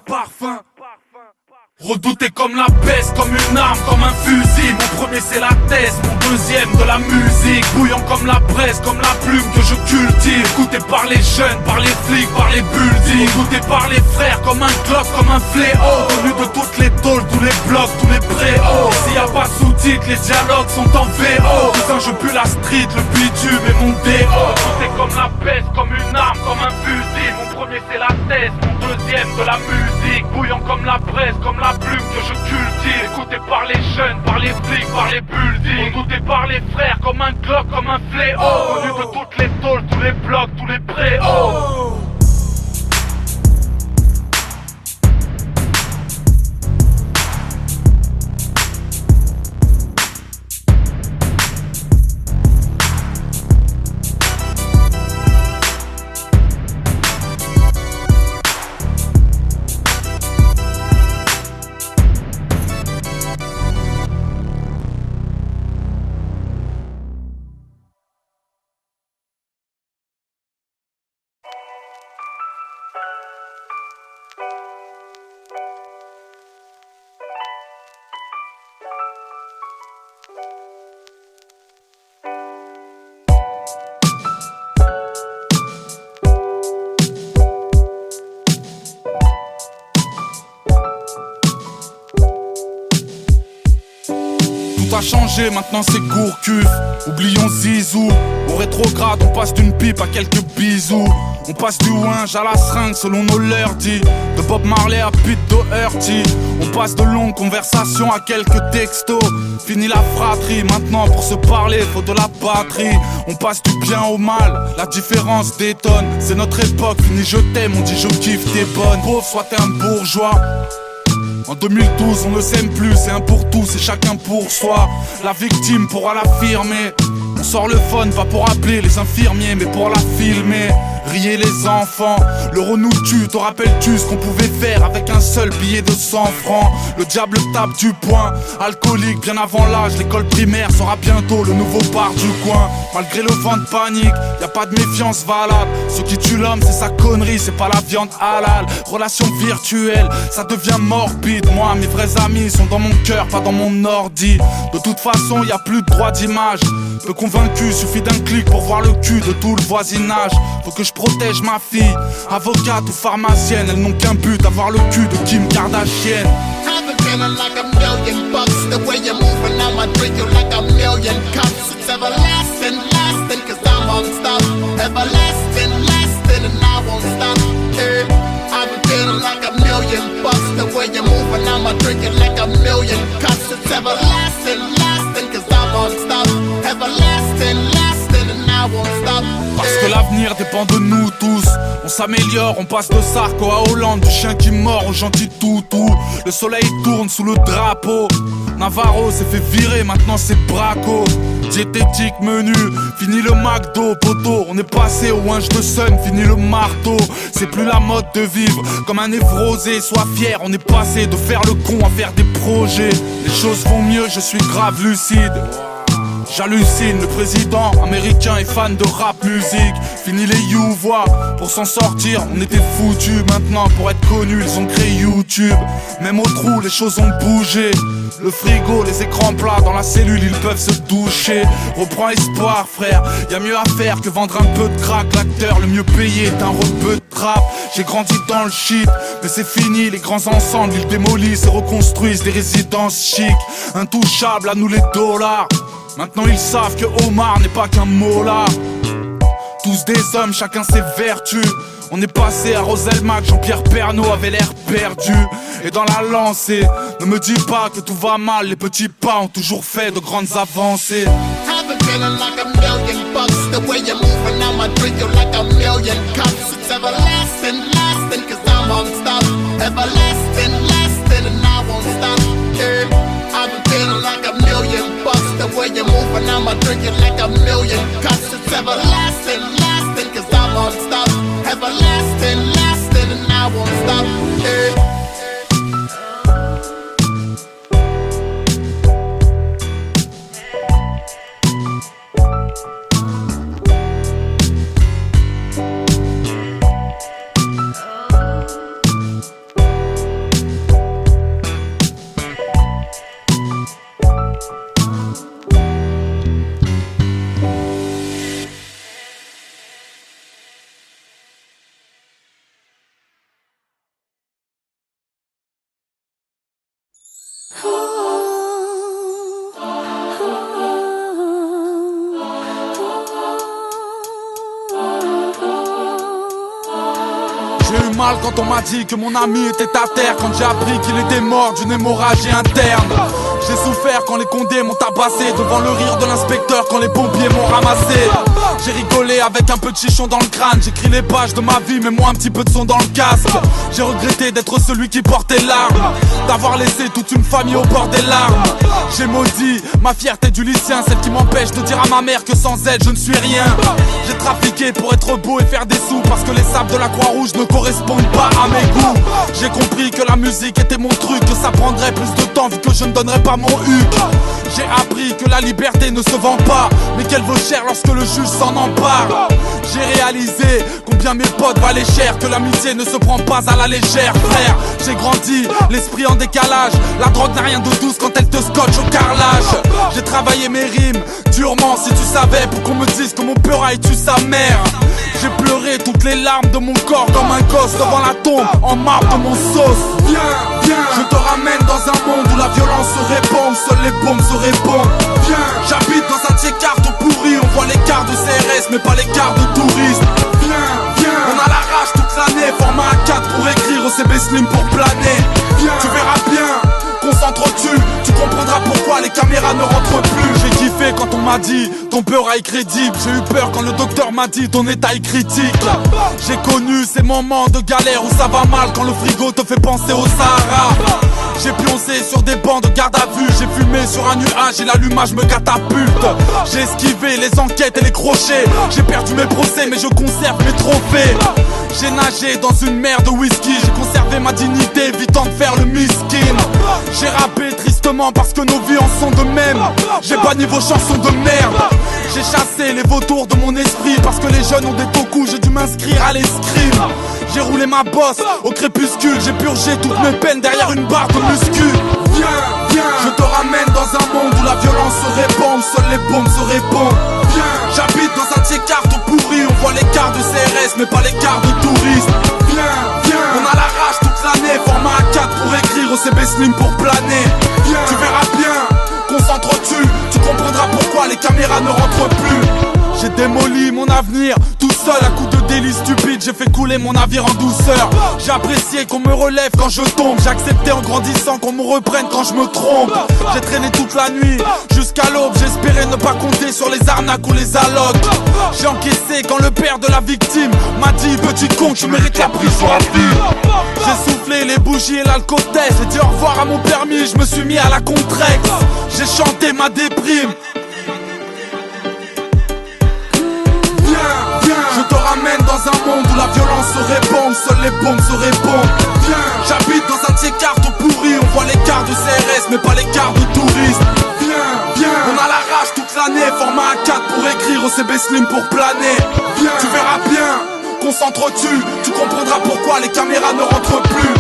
S2: Redouté comme la peste, comme une arme, comme un fusil. Mon premier c'est la thèse, mon deuxième de la musique. Bouillant comme la presse, comme la plume que je cultive. Écouté par les jeunes, par les flics, par les buildings. Écouté par les frères comme un glock, comme un fléau. Venu de toutes les tôles, tous les blocs, tous les préaux. S'il y a pas de sous-titres, les dialogues sont en VO. Cousin, je pue la street, le bitume et mon déo. Redouté comme la peste, comme une arme, comme un fusil. Mon premier c'est la thèse, mon deuxième de la musique. Bouillant comme la presse, comme la plume que je cultive. Écouté par les jeunes, par les flics, par les buildings. Redouté par les frères comme un glock, comme un fléau. Venu de toutes les tôles, tous les blocs, tous les préaux. changé, maintenant c'est Gourcuff. Oublions Zizou. Au rétrograde, on passe d'une pipe à quelques bisous. On passe du ouinge à la seringue selon nos lerdis. De Bob Marley à Pete Doherty. On passe de longues conversations à quelques textos. Fini la fratrie, maintenant pour se parler faut de la batterie. On passe du bien au mal, la différence détonne. C'est notre époque, fini je t'aime, on dit je kiffe, t'es bonne. Pauvre soit t'es un bourgeois. En 2012 on ne s'aime plus, c'est un pour tous et chacun pour soi. La victime pourra l'affirmer. On sort le phone, pas pour appeler les infirmiers mais pour la filmer. Riez les enfants, l'euro nous tue, te rappelles-tu ce qu'on pouvait faire avec un seul billet de 100 francs? Le diable tape du poing, alcoolique bien avant l'âge, l'école primaire sera bientôt le nouveau bar du coin. Malgré le vent de panique, y a pas de méfiance valable. Ce qui tue l'homme c'est sa connerie, c'est pas la viande halal. Relation virtuelle, ça devient morbide. Moi mes vrais amis sont dans mon cœur, pas dans mon ordi. De toute façon y a plus de droit d'image. Peu convaincu, suffit d'un clic pour voir le cul de tout le voisinage. Faut que je protège ma fille, avocate ou pharmacienne. Elles n'ont qu'un but, avoir le cul de Kim Kardashian.
S5: I've been feeling like $1,000,000. The way you're moving, I'ma drink you like 1,000,000 cups. It's everlasting, lasting, cause I'm on stop. Everlasting, lasting, and I won't stop. I've been feeling like $1,000,000. The way you're moving, I'ma drink it like 1,000,000 cups. It's everlasting, lasting, cause I'm on stop. Everlasting, lasting, and I won't stop.
S2: Parce que l'avenir dépend de nous tous. On s'améliore, on passe de Sarko à Hollande. Du chien qui mord au gentil toutou. Le soleil tourne sous le drapeau. Navarro s'est fait virer, maintenant c'est Braco. Diététique, menu, fini le McDo, poteau. On est passé au winch de Sun, fini le marteau. C'est plus la mode de vivre comme un névrosé. Sois fier, on est passé de faire le con à faire des projets. Les choses vont mieux, je suis grave lucide. J'hallucine, le président américain est fan de rap musique. Fini les you-voix, pour s'en sortir on était foutus. Maintenant pour être connus ils ont créé YouTube. Même au trou les choses ont bougé. Le frigo, les écrans plats, dans la cellule ils peuvent se doucher. Reprends espoir frère, y'a mieux à faire que vendre un peu de crack. L'acteur le mieux payé est un rebeu de trap. J'ai grandi dans le shit, mais c'est fini. Les grands ensembles ils démolissent et reconstruisent des résidences chic. Intouchables à nous les dollars. Maintenant ils savent que Omar n'est pas qu'un molard. Tous des hommes, chacun ses vertus. On est passé à Roselmac, Jean-Pierre Pernaut avait l'air perdu. Et dans la lancée, ne me dis pas que tout va mal. Les petits pas ont toujours fait de grandes avancées.
S5: I've been feeling like $1,000,000. The way you're moving, I'ma drink you like 1,000,000 cups. It's everlasting, lasting, cause I'm on stop. Everlasting, lasting, and I won't stop. I've been feeling like $1,000,000. The way you're moving, I'ma drink it like 1,000,000 cups. It's everlasting, lasting, cause I'm on stop. Everlasting, lasting, and I won't stop.
S2: J'ai eu mal quand on m'a dit que mon ami était à terre. Quand j'ai appris qu'il était mort d'une hémorragie interne. J'ai souffert quand les condés m'ont tabassé. Devant le rire de l'inspecteur quand les pompiers m'ont ramassé. J'ai rigolé avec un peu de chichon dans le crâne. J'écris les pages de ma vie mais moi un petit peu de son dans le casque. J'ai regretté d'être celui qui portait l'arme, d'avoir laissé toute une famille au bord des larmes. J'ai maudit ma fierté du lycéen, celle qui m'empêche de dire à ma mère que sans elle je ne suis rien. J'ai trafiqué pour être beau et faire des sous, parce que les sables de la Croix-Rouge ne correspondent pas à mes goûts. J'ai compris que la musique était mon truc, que ça prendrait plus de temps vu que je ne donnerais pas mon huc. J'ai appris que la liberté ne se vend pas, mais qu'elle vaut cher lorsque le juge s'en empare. J'ai réalisé combien mes potes valaient cher, que l'amitié ne se prend pas à la légère, frère. J'ai grandi, l'esprit en décalage. La drogue n'a rien de douce quand elle te scotche au carrelage. J'ai travaillé mes rimes durement, si tu savais, pour qu'on me dise que mon peuraille tue sa mère. J'ai pleuré toutes les larmes de mon corps comme un gosse devant la tombe en marbre de mon sauce. Viens, viens, je te ramène dans un monde où la violence se répand, où seules les bombes se répandent. Viens, j'habite dans un de ces cartes pourries, on voit les cartes de CRS mais pas les cartes de touristes. Viens, on a la rage toute l'année, format A4 pour écrire au CB Slim pour planer. Tu verras bien, concentre-tu, tu comprendras pourquoi les caméras ne rentrent plus. J'ai kiffé quand on m'a dit ton peur est crédible. J'ai eu peur quand le docteur m'a dit ton état est critique. J'ai connu ces moments de galère où ça va mal, quand le frigo te fait penser au Sahara. J'ai pioncé sur des bancs de garde à vue, j'ai fumé sur un nuage et l'allumage me catapulte. J'ai esquivé les enquêtes et les crochets, j'ai perdu mes procès mais je conserve mes trophées. J'ai nagé dans une mer de whisky, j'ai conservé ma dignité, évitant de faire le miskin. J'ai rappé tristement parce que nos vies en sont de même. J'ai banni vos chansons de merde. J'ai chassé les vautours de mon esprit parce que les jeunes ont des tocous, j'ai dû m'inscrire à l'escrime. J'ai roulé ma bosse au crépuscule, j'ai purgé toutes mes peines derrière une barre de muscu. Viens, je te ramène dans un monde où la violence se répand, où seules les bombes se répandent. Viens, j'habite dans un de ces cartes pourries, on voit les cartes de CRS mais pas les cartes de touristes. Viens, on a la rage toute l'année, format A4 pour écrire au CB Slim pour planer. Tu verras bien, concentre-tu, tu comprendras pourquoi les caméras ne rentrent plus. J'ai démoli mon avenir, tout seul à coups de délit stupide. J'ai fait couler mon navire en douceur. J'ai apprécié qu'on me relève quand je tombe. J'ai accepté en grandissant qu'on me reprenne quand je me trompe. J'ai traîné toute la nuit jusqu'à l'aube. J'espérais ne pas compter sur les arnaques ou les allocs. J'ai encaissé quand le père de la victime m'a dit petit con, tu mérites la prison à vie. J'ai soufflé les bougies et l'alcotest. J'ai dit au revoir à mon permis, je me suis mis à la Contrex. J'ai chanté ma déprime. Je te ramène dans un monde où la violence se répand, où seules les bombes se répandent. J'habite dans un de ces cartes pourries, on voit les cartes de CRS mais pas les cartes de touristes. On a la rage toute l'année, format A4 pour écrire au CB Slim pour planer. Tu verras bien, concentre-tu, tu comprendras pourquoi les caméras ne rentrent plus.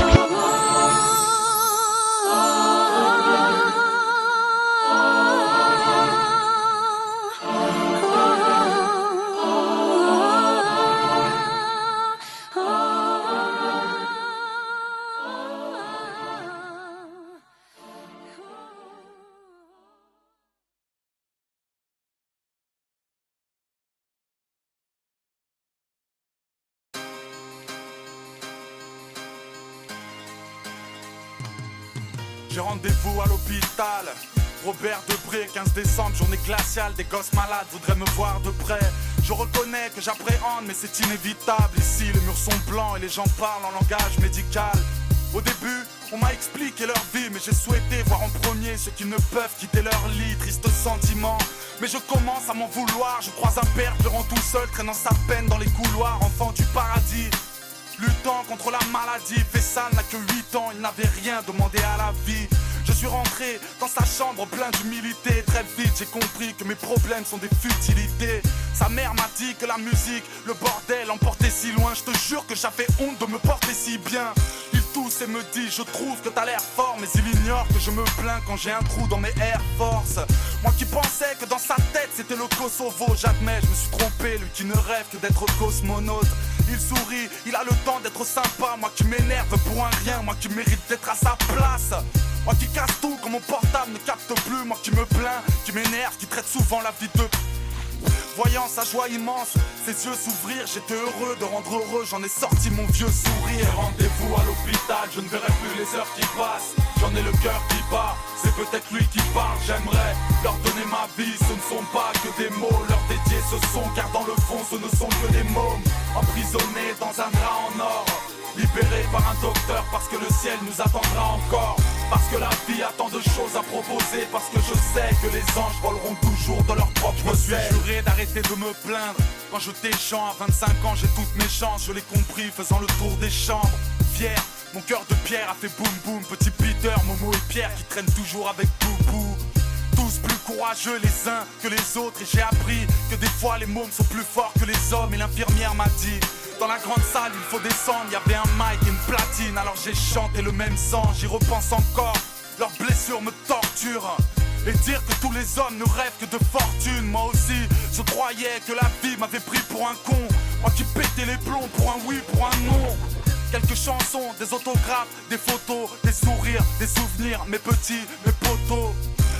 S2: J'ai rendez-vous à l'hôpital. Robert Debré, 15 décembre, journée glaciale. Des gosses malades voudraient me voir de près. Je reconnais que j'appréhende, mais c'est inévitable. Ici, les murs sont blancs et les gens parlent en langage médical. Au début, on m'a expliqué leur vie, mais j'ai souhaité voir en premier ceux qui ne peuvent quitter leur lit. Triste sentiment, mais je commence à m'en vouloir. Je croise un père pleurant tout seul, traînant sa peine dans les couloirs. Enfant du paradis, luttant contre la maladie. Faisal n'a que 8 ans, il n'avait rien demandé à la vie. Je suis rentré dans sa chambre plein d'humilité. Très vite j'ai compris que mes problèmes sont des futilités. Sa mère m'a dit que la musique, le bordel emportait si loin. Je te jure que j'avais honte de me porter si bien. Il tousse et me dit je trouve que t'as l'air fort, mais il ignore que je me plains quand j'ai un trou dans mes Air Force. Moi qui pensais que dans sa tête c'était le Kosovo. J'admets, je me suis trompé, lui qui ne rêve que d'être cosmonaute. Il sourit, il a le temps d'être sympa. Moi qui m'énerve pour un rien, moi qui mérite d'être à sa place. Moi qui casse tout quand mon portable ne capte plus. Moi qui me plains, qui m'énerve, qui traite souvent la vie de... Voyant sa joie immense, ses yeux s'ouvrir, j'étais heureux de rendre heureux, j'en ai sorti mon vieux sourire. Rendez-vous à l'hôpital, je ne verrai plus les heures qui passent. J'en ai le cœur qui bat, c'est peut-être lui qui parle. J'aimerais leur donner ma vie, ce ne sont pas que des mots. Leur dédier ce son, car dans le fond ce ne sont que des mômes. Emprisonnés dans un drap en or, libérés par un docteur parce que le ciel nous attendra encore. Parce que la vie a tant de choses à proposer. Parce que je sais que les anges voleront toujours de leur propre Je me suis juré d'arrêter de me plaindre. Quand j'étais chiant à 25 ans, j'ai toutes mes chances. Je l'ai compris faisant le tour des chambres. Fier, mon cœur de pierre a fait boum boum. Petit Peter, Momo et Pierre qui traînent toujours avec Boubou. Tous plus courageux les uns que les autres. Et j'ai appris que des fois les mômes sont plus forts que les hommes. Et l'infirmière m'a dit dans la grande salle il faut descendre, il y avait un mic et une platine. Alors j'ai chanté le même sang, j'y repense encore. Leurs blessures me torturent. Et dire que tous les hommes ne rêvent que de fortune. Moi aussi je croyais que la vie m'avait pris pour un con. Moi qui pétais les plombs pour un oui, pour un non. quelques chansons, des autographes, des photos, des sourires, des souvenirs, mes petits, mes potos.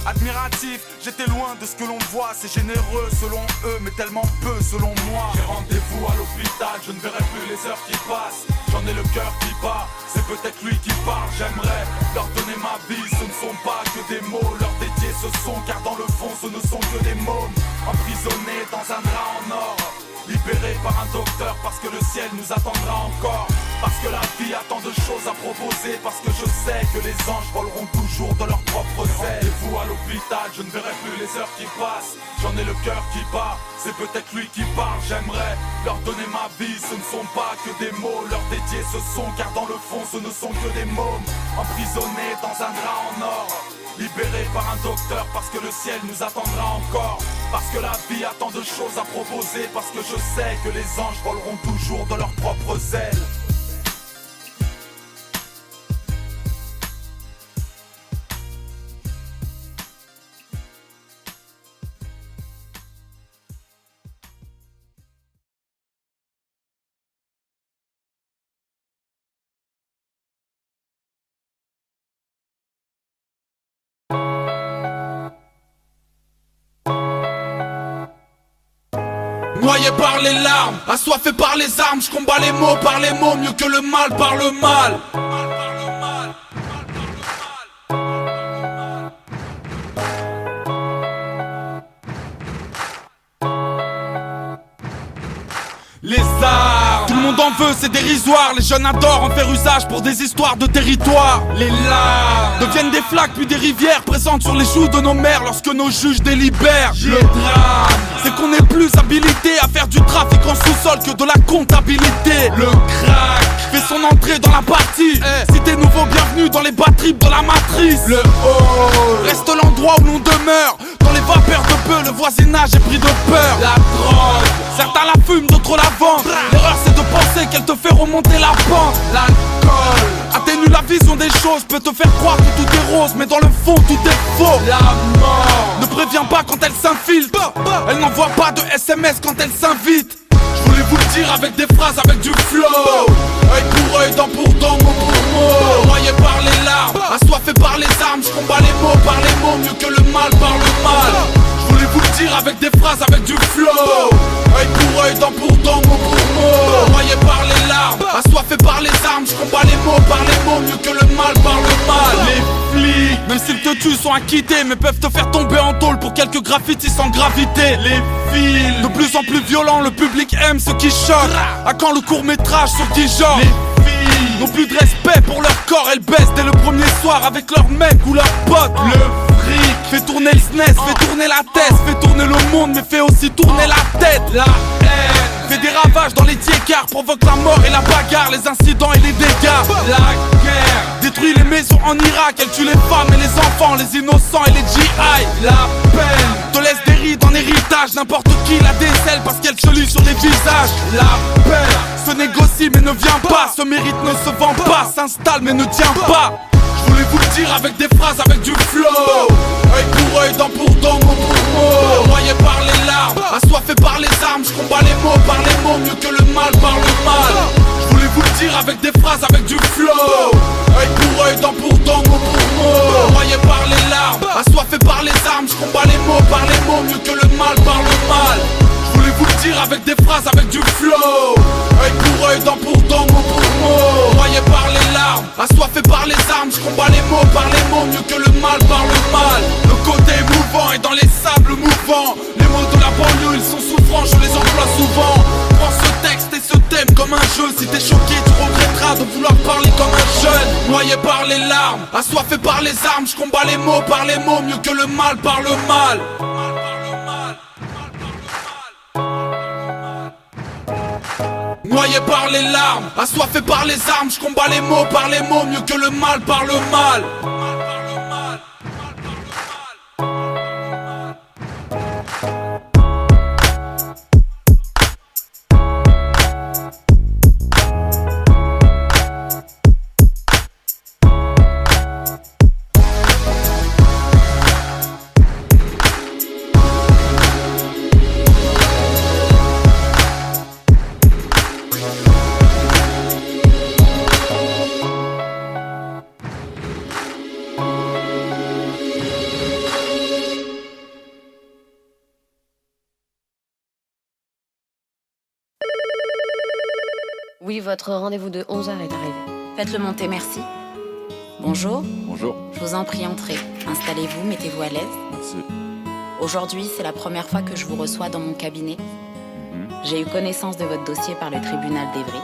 S2: Admiratif, j'étais loin de ce que l'on voit. C'est généreux selon eux, mais tellement peu selon moi. J'ai rendez-vous à l'hôpital, je ne verrai plus les heures qui passent. J'en ai le cœur qui bat, c'est peut-être lui qui parle. J'aimerais leur donner ma vie, ce ne sont pas que des mots. Leur dédier ce son, car dans le fond ce ne sont que des mômes. Emprisonnés dans un drap en or, libérés par un docteur parce que le ciel nous attendra encore. Parce que la vie a tant de choses à proposer. Parce que je sais que les anges voleront toujours de leurs propres ailes. Rendez-vous à l'hôpital, je ne verrai plus les heures qui passent. J'en ai le cœur qui bat, c'est peut-être lui qui parle. J'aimerais leur donner ma vie, ce ne sont pas que des mots. Leur dédier ce son, car dans le fond ce ne sont que des mômes. Emprisonnés dans un drap en or, libérés par un docteur parce que le ciel nous attendra encore. Parce que la vie a tant de choses à proposer. Parce que je sais que les anges voleront toujours de leurs propres ailes. Noyé par les larmes, assoiffé par les armes, je combats les mots par les mots, mieux que le mal par le mal. Les armes, tout le monde en veut, c'est dérisoire. Les jeunes adorent en faire usage pour des histoires de territoire. Les larmes deviennent des flaques puis des rivières présentes sur les joues de nos mères lorsque nos juges délibèrent. Le drame, c'est qu'on est plus habilité à faire du trafic en sous-sol que de la comptabilité. Le crack fait son entrée dans la partie. Si t'es nouveau, bienvenue dans les bas trips de la matrice. Le hall reste l'endroit où l'on demeure. Dans les vapeurs de peu, le voisinage est pris de peur. La drogue, certains la fument, d'autres la vendent. L'erreur c'est de penser qu'elle te fait remonter la pente. L'alcool atténue la vision des choses, peut te faire croire que tout est rose, mais dans le fond tout est faux. La mort ne prévient pas quand elle s'infiltre. Elle n'envoie pas de SMS quand elle s'invite. Je voulais vous le dire avec des phrases, avec du flow. Œil pour œil, dent pour dent, mot pour mot. Noyé par les larmes, assoiffé par les armes. Je combats les mots par les mots, mieux que le mal par le mal. Je voulais vous le dire avec des phrases, avec du flow. Œil pour œil, dent pour dent, mot pour mot. Noyé par les larmes, assoiffé par les armes. Je combats les mots par les mots, mieux que le mal par le mal. Les flics, même s'ils te tuent, sont acquittés, mais peuvent te faire tomber en tôle pour quelques graffitis sans gravité. Les fils, de plus en plus violents, le public aime ce qui choque. À quand le court-métrage sur Dijon? Les filles n'ont plus de respect pour leur corps, elles baissent dès le premier soir avec leurs mecs ou leurs potes. Le fric fait tourner le SNES, fait tourner la tête, fait tourner le monde, mais fait aussi tourner la tête. La haine fait des ravages dans les tiers-quarts, provoque la mort et la bagarre, les incidents et les dégâts. La guerre détruit les maisons en Irak, elle tue les femmes et les enfants, les innocents et les GI. La peine te laisse des rides en héritage, n'importe qui la décèle parce qu'elle se lit sur les visages. La paix se négocie mais ne vient pas, ce mérite ne se vend pas, s'installe mais ne tient pas. Je voulais vous le dire avec des phrases, avec du flow. Œil pour œil, dent pour dent, mot pour mot. Noyé par les larmes, assoiffé par les armes. Je combats les mots par les mots, mieux que le mal par le mal. Je voulais vous le dire avec des phrases, avec du flow. Œil pour œil, dent pour dent, mot pour mot. Noyé par les larmes, assoiffé par les armes. Je combats les mots par les mots, mieux que le mal par le mal. Je voulais vous le dire avec des phrases, avec du flow. Œil pour œil, dent pour dent, mot pour mot. Noyé par les larmes, assoiffé par les armes. Je combats les mots par les mots, mieux que le mal par le mal. Le côté émouvant est dans les sables mouvants. Les mots de la banlieue, ils sont souffrants, je les emploie souvent. Prends ce texte et ce thème comme un jeu. Si t'es choqué, tu regretteras de vouloir parler comme un jeune. Noyé par les larmes, assoiffé par les armes. Je combats les mots par les mots, mieux que le mal par le mal. Noyé par les larmes, assoiffé par les armes. Je combats les mots par les mots, mieux que le mal par le mal.
S6: Oui, votre rendez-vous de 11h est arrivé.
S7: Faites-le monter, merci. Bonjour.
S8: Bonjour.
S7: Je vous en prie, entrez. Installez-vous, mettez-vous à l'aise.
S8: Merci.
S7: Aujourd'hui, c'est la première fois que je vous reçois dans mon cabinet. J'ai eu connaissance de votre dossier par le tribunal d'Evry.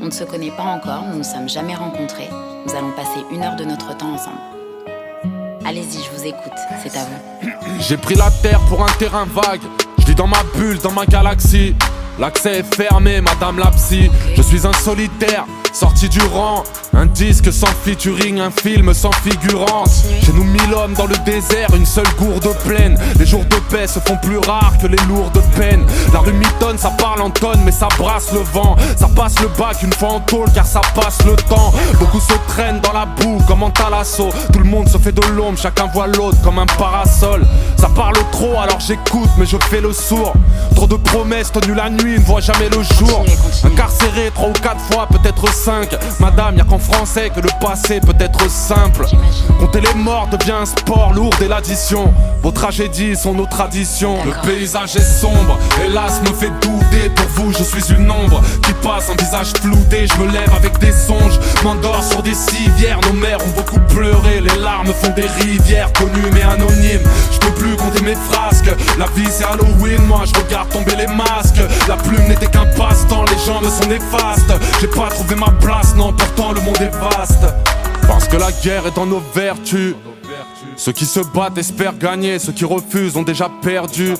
S7: On ne se connaît pas encore, nous ne sommes jamais rencontrés. Nous allons passer 1 heure de notre temps ensemble. Allez-y, je vous écoute, c'est à vous.
S2: J'ai pris la terre pour un terrain vague. Je vis dans ma bulle, dans ma galaxie. L'accès est fermé, madame la psy. Je suis un solitaire, sorti du rang. Un disque sans featuring, un film sans figurant. Chez nous 1000 hommes dans le désert, une seule gourde pleine. Les jours de paix se font plus rares que les lourdes peines. La rue mitonne, ça parle en tonnes, mais ça brasse le vent. Ça passe le bac une fois en tôle, car ça passe le temps. Beaucoup se traînent dans la boue comme en talasso. Tout le monde se fait de l'ombre, chacun voit l'autre comme un parasol. Ça parle trop, alors j'écoute, mais je fais le sourd. Trop de promesses tenues la nuit, ne voient jamais le jour. Incarcéré 3 ou 4 fois, peut-être 5. Madame, y'a qu'en français que le passé peut être simple. Compter les morts devient un sport lourd et l'addition. Vos tragédies sont nos traditions. Le paysage est sombre, hélas me fait douter. Pour vous je suis une ombre qui passe, un visage flouté. Je me lève avec des songes, m'endors sur des civières. Nos mères ont beaucoup pleuré, les larmes font des rivières. Connues mais anonymes, je peux plus compter mes frasques. La vie c'est Halloween, moi je regarde tomber les masques. La plume n'était qu'un passe-temps, les gens me sont néfastes. J'ai pas trouvé ma place, non pourtant le monde est vaste. Parce que la guerre est dans nos vertus. Ceux qui se battent espèrent gagner, ceux qui refusent ont déjà perdu.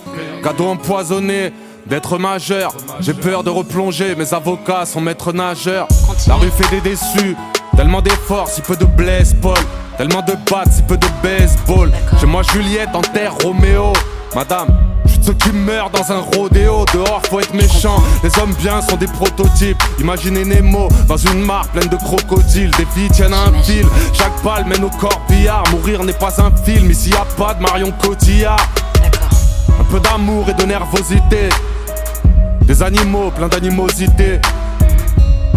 S2: Cadeau empoisonné d'être majeur. J'ai peur de replonger, mes avocats sont maîtres nageurs. La rue fait des déçus, tellement d'efforts, si peu de blesse, Paul. Tellement de battes, si peu de baseball. Chez moi Juliette, en terre Roméo. Madame, je suis de ceux qui meurent dans un rodéo. Dehors faut être méchant, les hommes bien sont des prototypes. Imaginez Nemo dans une mare pleine de crocodiles. Des vies tiennent à un fil, chaque balle mène au corbillard. Mourir n'est pas un film, ici y a pas de Marion Cotillard. Un peu d'amour et de nervosité, des animaux pleins d'animosité.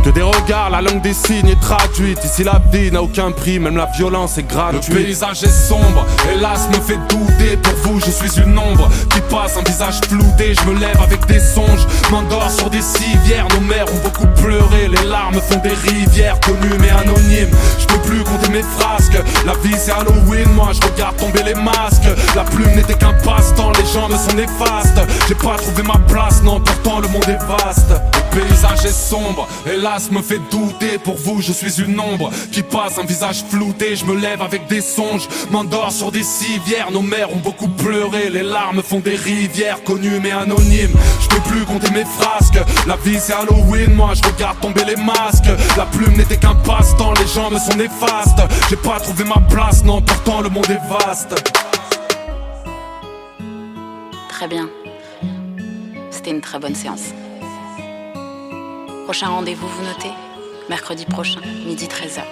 S2: Que des regards, la langue des signes est traduite. Ici la vie n'a aucun prix, même la violence est gratuite. Le paysage est sombre, hélas me fait douter. Pour vous je suis une ombre qui passe, un visage flouté. Je me lève avec des songes, m'endors sur des civières. Nos mères ont beaucoup pleuré, les larmes font des rivières. Connues mais anonymes, je peux plus compter mes frasques. La vie c'est Halloween, moi je regarde tomber les masques. La plume n'était qu'un passe-temps, les gens me sont néfastes. J'ai pas trouvé ma place, non pourtant le monde est vaste. Le paysage est sombre, hélas me fait douter. Pour vous je suis une ombre qui passe, un visage flouté. Je me lève avec des songes, m'endors sur des civières. Nos mères ont beaucoup pleuré, les larmes font des rivières. Connues mais anonymes, je peux plus compter mes frasques. La vie c'est Halloween, moi je regarde tomber les masques. La plume n'était qu'un passe-temps, les gens me sont néfastes. J'ai pas trouvé ma place, non pourtant le monde est vaste.
S7: Très bien. C'était une très bonne séance. Prochain rendez-vous, vous notez? Mercredi prochain, midi 13h.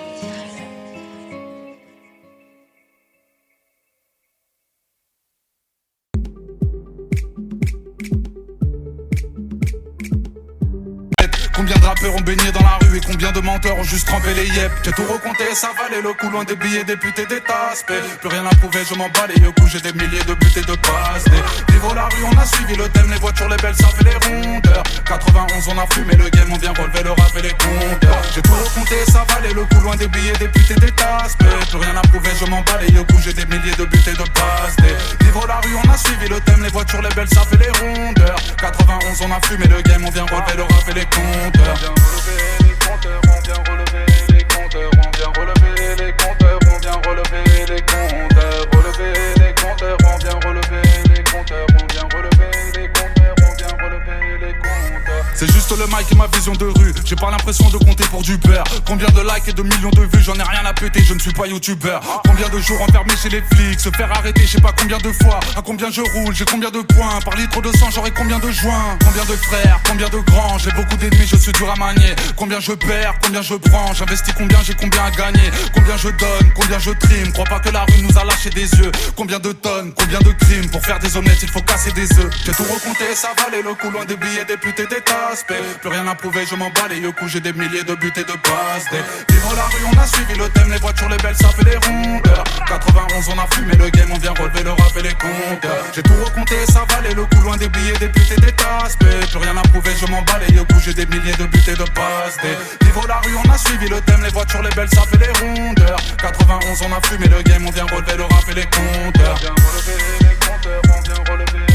S2: Combien de rappeurs ont baigné dans la rue et combien de menteurs ont juste trempé les yep. J'ai tout recompté, ça valait le coup, loin des billets, des putes et des tasses. Plus rien à prouver, je m'en bats les yeux, j'ai des milliers de buts et de passes. Niveau la rue, on a suivi le thème, les voitures, les belles, ça fait les rondeurs. 91, on a fumé le game, on vient relever le rap et les compteurs. J'ai tout recompté, ça valait le coup, loin des billets, des putes et des tasses. Plus rien à prouver, je m'en bats les yeux, j'ai des milliers de buts et de passes. Niveau la rue, on a suivi le thème, les voitures, les belles, ça fait les rondeurs. 91, on a fumé le game, on vient relever le rap et les compteurs. On vient relever les compteurs, on vient relever les compteurs, on vient relever les compteurs, relever les compteurs, on vient relever les compteurs, on vient relever les compteurs, on vient relever les compteurs. C'est juste le mic et ma vision de rue, j'ai pas l'impression de compter pour du beurre. Combien de likes et de millions de vues, j'en ai rien à péter, je ne suis pas youtubeur. Combien de jours enfermés chez les flics, se faire arrêter, je sais pas combien de fois. À combien je roule, j'ai combien de points, par litre de sang j'aurai combien de joints. Combien de frères, combien de grands, j'ai beaucoup d'ennemis, je suis dur à manier. Combien je perds, combien je prends, j'investis combien, j'ai combien à gagner. Combien je donne, combien je trime, crois pas que la rue nous a lâché des yeux. Combien de tonnes, combien de crimes, pour faire des honnêtes il faut casser des œufs. J'ai tout recompté, ça valait le coup, loin des billets, des putes et des tasses. Plus rien à prouver, je m'en bats les yeux, j'ai des milliers de buts et de passes. Vivre la rue, on a suivi le thème, les voitures, les belles, ça fait les rondeurs. 91, on a fumé le game, on vient relever le rap et les compteurs. J'ai tout recompté, ça valait le coup, loin des billets, des putes et des tasses. Plus rien à prouver, je m'en bats les yeux, j'ai des milliers de buts et de passes. Vivre la rue, on a suivi le thème, les voitures, les belles, ça fait les rondeurs. 91, on a fumé le game, on vient relever le rap et les compteurs. On vient relever les compteurs, on vient relever.